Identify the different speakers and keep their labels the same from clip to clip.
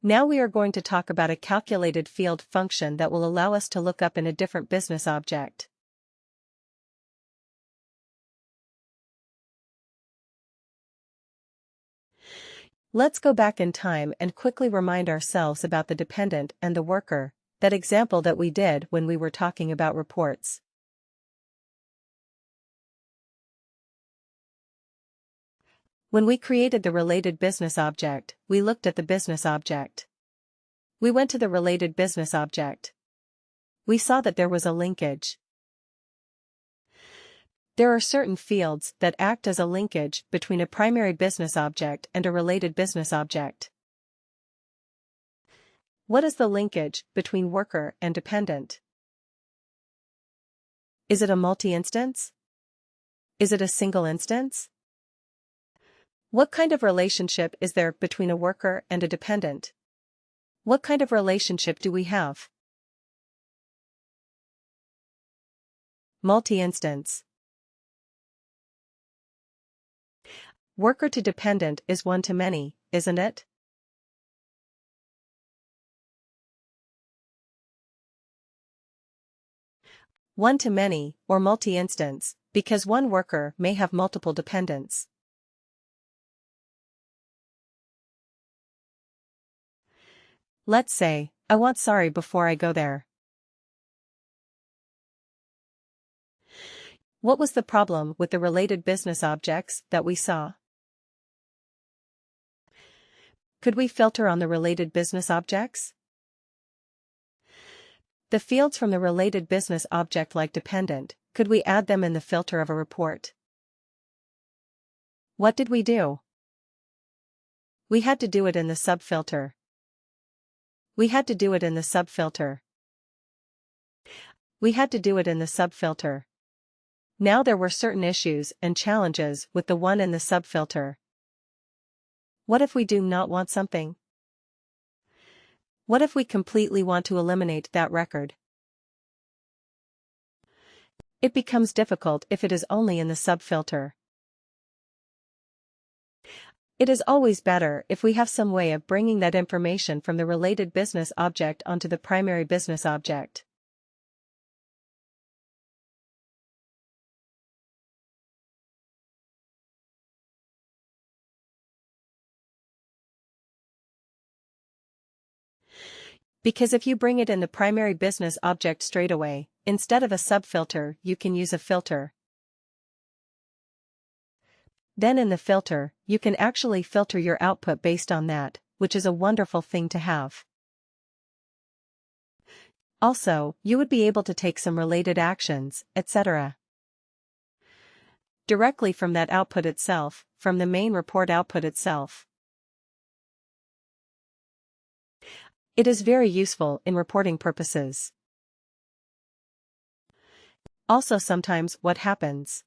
Speaker 1: Now we are going to talk about a calculated field function that will allow us to look up in a different business object. Let's go back in time and quickly remind ourselves about the dependent and the worker, that example that we did when we were talking about reports. When we created the related business object, we looked at the business object. We went to the related business object. We saw that there was a linkage. There are certain fields that act as a linkage between a primary business object and a related business object. What is the linkage between worker and dependent? Is it a multi-instance? Is it a single instance? What kind of relationship is there between a worker and a dependent? What kind of relationship do we have? Multi-instance. Worker to dependent is one to many, isn't it? One to many, or multi-instance, because one worker may have multiple dependents. Let's say, I want sorry before I go there. What was the problem with the related business objects that we saw? Could we filter on the related business objects? The fields from the related business object like dependent, could we add them in the filter of a report? What did we do? We had to do it in the subfilter. We had to do it in the subfilter. We had to do it in the subfilter. Now there were certain issues and challenges with the one in the subfilter. What if we do not want something? What if we completely want to eliminate that record? It becomes difficult if it is only in the subfilter. It is always better if we have some way of bringing that information from the related business object onto the primary business object. Because if you bring it in the primary business object straight away, instead of a subfilter, you can use a filter. Then in the filter, you can actually filter your output based on that, which is a wonderful thing to have. Also, you would be able to take some related actions, etc. directly from that output itself, from the main report output itself. It is very useful in reporting purposes. Also sometimes what happens?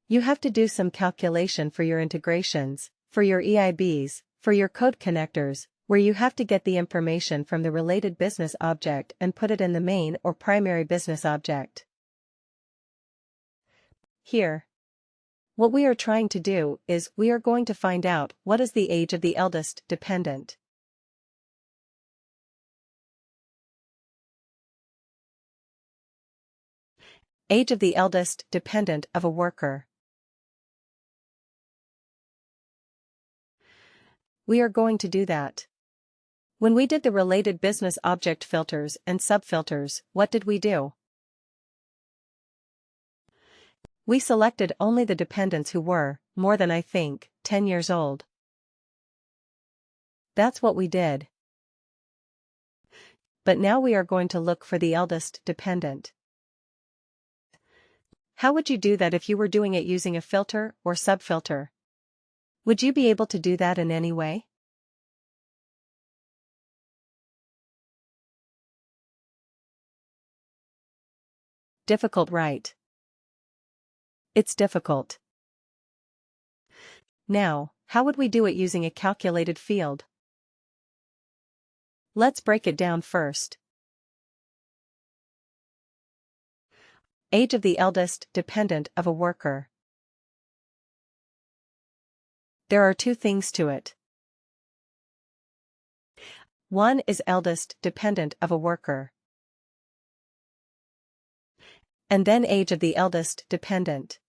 Speaker 1: You have to do some calculation for your integrations, for your EIBs, for your code connectors, where you have to get the information from the related business object and put it in the main or primary business object. Here, what we are trying to do is we are going to find out what is the age of the eldest dependent. Age of the eldest dependent of a worker. We are going to do that. When we did the related business object filters and subfilters, what did we do? We selected only the dependents who were, more than 10 years old. That's what we did. But now we are going to look for the eldest dependent. How would you do that if you were doing it using a filter or subfilter? Would you be able to do that in any way? Difficult, right? It's difficult. Now, how would we do it using a calculated field? Let's break it down first. Age of the eldest dependent of a worker. There are two things to it. 1 is eldest dependent of a worker. And then age of the eldest dependent.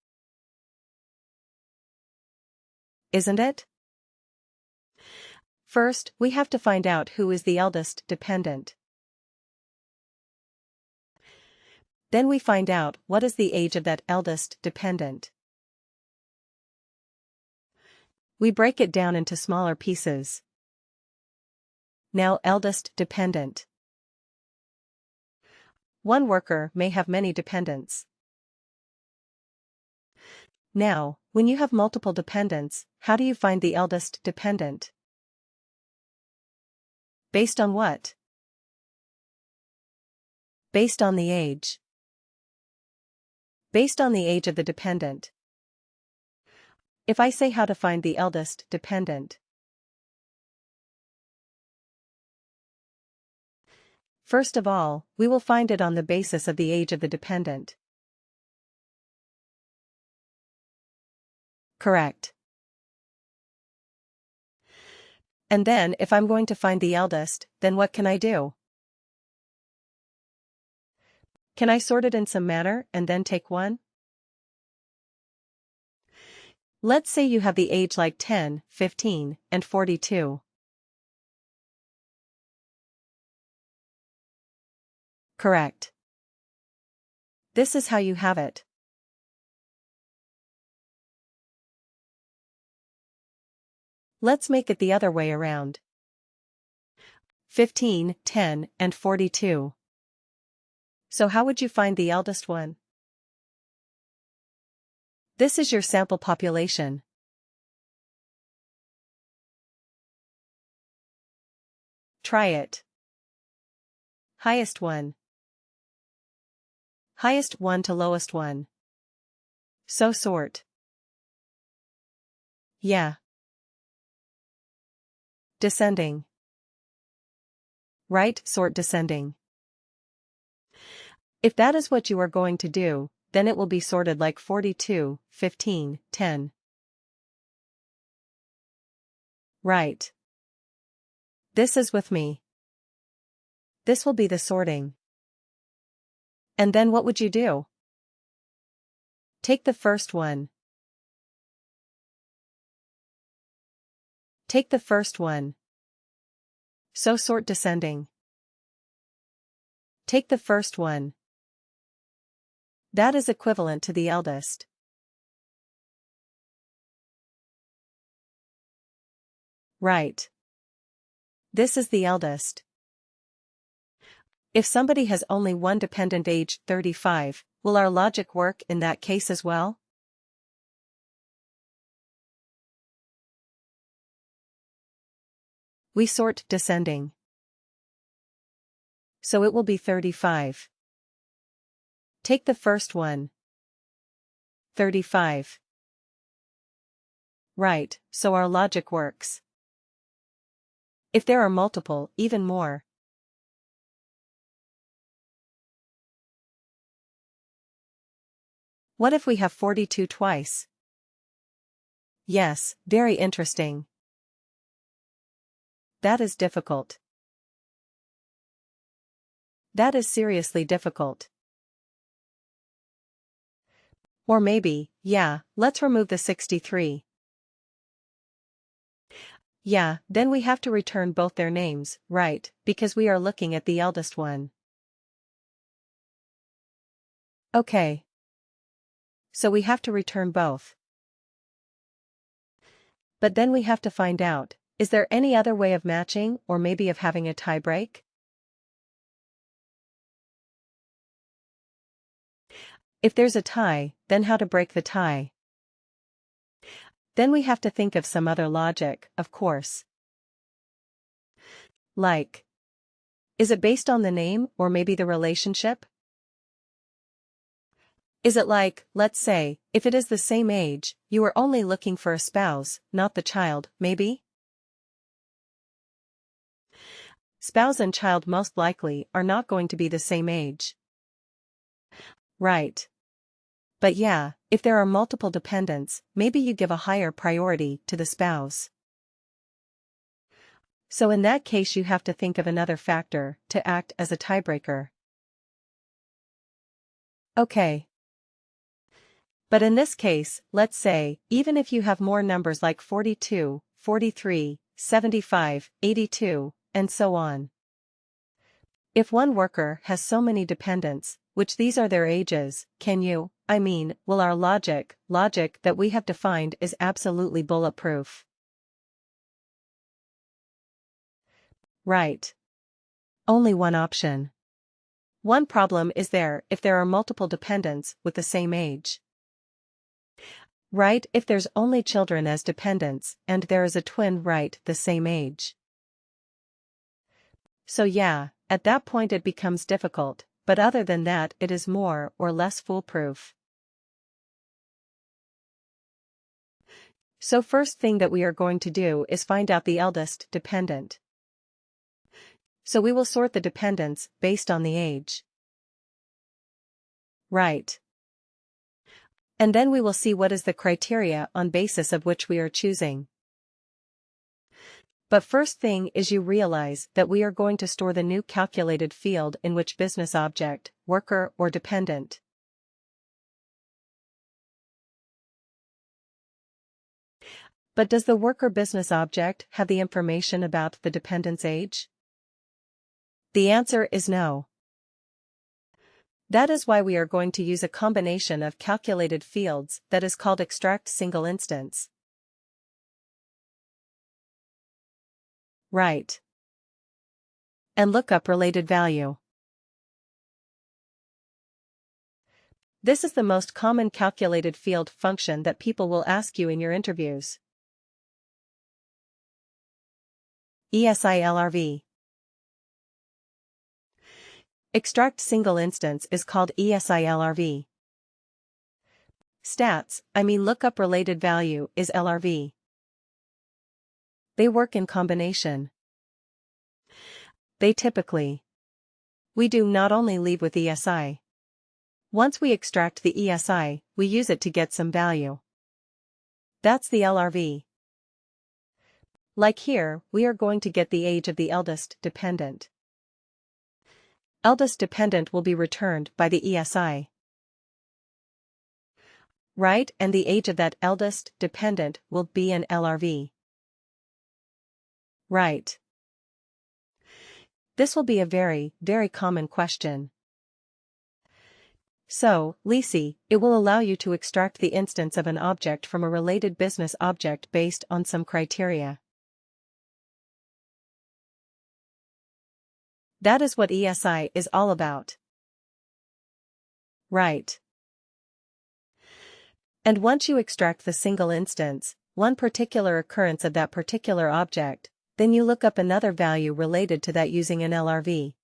Speaker 1: Isn't it? First, we have to find out who is the eldest dependent. Then we find out what is the age of that eldest dependent. We break it down into smaller pieces. Now eldest dependent. One worker may have many dependents. Now, when you have multiple dependents, how do you find the eldest dependent? Based on what? Based on the age. Based on the age of the dependent. If I say how to find the eldest dependent. First of all, we will find it on the basis of the age of the dependent. Correct. And then if I'm going to find the eldest, then what can I do? Can I sort it in some manner and then take one? Let's say you have the age like 10, 15, and 42. Correct. This is how you have it. Let's make it the other way around. 15, 10, and 42. So how would you find the eldest one? This is your sample population. Try it. Highest one. Highest one to lowest one. So sort. Yeah. Descending. Right, sort descending. If that is what you are going to do, then it will be sorted like 42, 15, 10. Right. This is with me. This will be the sorting. And then what would you do? Take the first one. Take the first one. So sort descending. Take the first one. That is equivalent to the eldest. Right. This is the eldest. If somebody has only one dependent age 35, will our logic work in that case as well? We sort descending. So it will be 35. Take the first one. 35. Right, so our logic works. If there are multiple, even more. What if we have 42 twice? Yes, very interesting. That is difficult. That is seriously difficult. Or maybe, yeah, let's remove the 63. Yeah, then we have to return both their names, right, because we are looking at the eldest one. Okay. So we have to return both. But then we have to find out, is there any other way of matching or maybe of having a tie break? If there's a tie, then how to break the tie? Then we have to think of some other logic, of course. Like, is it based on the name or maybe the relationship? Is it like, let's say, if it is the same age, you are only looking for a spouse, not the child, maybe? Spouse and child most likely are not going to be the same age. Right. But yeah, if there are multiple dependents, maybe you give a higher priority to the spouse. So in that case you have to think of another factor to act as a tiebreaker. Okay. But in this case, let's say, even if you have more numbers like 42, 43, 75, 82, and so on. If one worker has so many dependents, which these are their ages, will our logic that we have defined is absolutely bulletproof. Right. Only one option. One problem is if there are multiple dependents with the same age. Right, if there's only children as dependents, and there is a twin the same age. So yeah, at that point it becomes difficult, but other than that it is more or less foolproof. So first thing that we are going to do is find out the eldest dependent. So we will sort the dependents based on the age. Right. And then we will see what is the criteria on basis of which we are choosing. But first thing is you realize that we are going to store the new calculated field in which business object, worker or dependent. But does the worker business object have the information about the dependent's age? The answer is no. That is why we are going to use a combination of calculated fields that is called extract single instance. Right. And lookup related value. This is the most common calculated field function that people will ask you in your interviews. ESILRV. Extract single instance is called ESILRV. Lookup related value is LRV. They work in combination. They typically. We do not only leave with ESI. Once we extract the ESI, we use it to get some value. That's the LRV. Like here, we are going to get the age of the eldest dependent. Eldest dependent will be returned by the ESI. Right, and the age of that eldest dependent will be an LRV. Right. This will be a very, very common question. So, Lisi, it will allow you to extract the instance of an object from a related business object based on some criteria. That is what ESI is all about. Right. And once you extract the single instance, one particular occurrence of that particular object, then you look up another value related to that using an LRV.